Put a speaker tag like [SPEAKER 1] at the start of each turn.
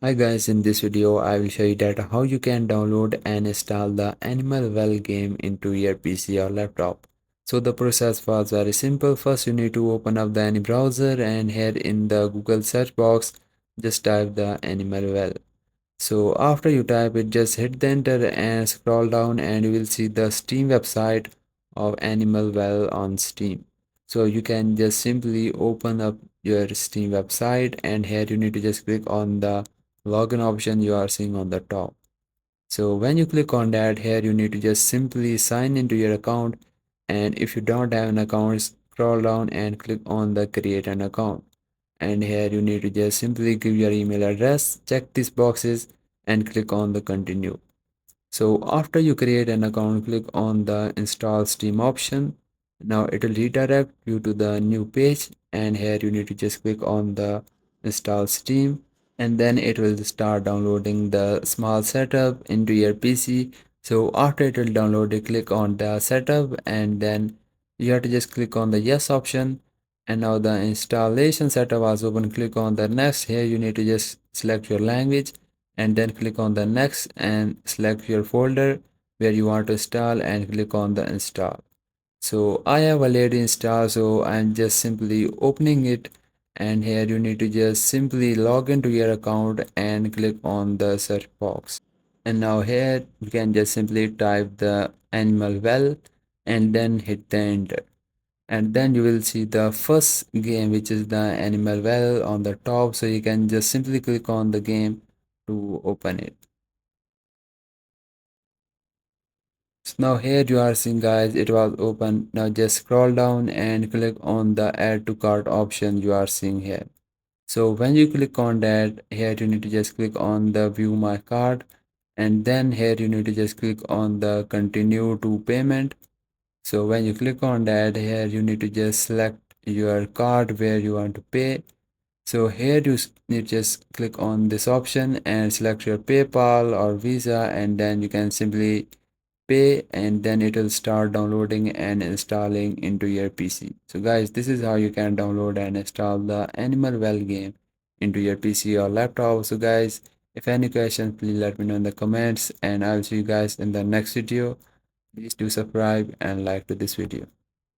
[SPEAKER 1] Hi guys, in this video I will show you that how you can download and install the Animal Well game into your PC or laptop. So the process was very simple. First you need to open up the any browser and here in the Google search box just type the Animal Well. So after you type it, just hit the enter and scroll down and you will see the Steam website of Animal Well on Steam. So you can just simply open up your Steam website and here you need to just click on the login option you are seeing on the top. So when you click on that, here you need to just simply sign into your account, and if you don't have an account, scroll down and click on the create an account, and here you need to just simply give your email address, check these boxes and click on the continue. So after you create an account, click on the install Steam option. Now it will redirect you to the new page, and here you need to just click on the install Steam, and then it will start downloading the small setup into your PC. So after it will download it, click on the setup and then you have to just click on the yes option, and now the installation setup was open. Click on the next. Here you need to just select your language and then click on the next and select your folder where you want to install and click on the install. So I have already installed, so I'm just simply opening it, and here you need to just simply log into your account and click on the search box, and now here you can just simply type the Animal Well and then hit the enter, and then you will see the first game which is the Animal Well on the top. So you can just simply click on the game to open it. So now here you are seeing guys, it was open. Now just scroll down and click on the add to cart option you are seeing here. So when you click on that, here you need to just click on the view my card, and then here you need to just click on the continue to payment. So when you click on that, here you need to just select your card where you want to pay. So here you need to just click on this option and select your PayPal or Visa, and then you can simply pay, and then it will start downloading and installing into your PC. So guys, this is how you can download and install the Animal Well game into your PC or laptop. So guys, if any questions, please let me know in the comments, and I'll see you guys in the next video. Please do subscribe and like to this video.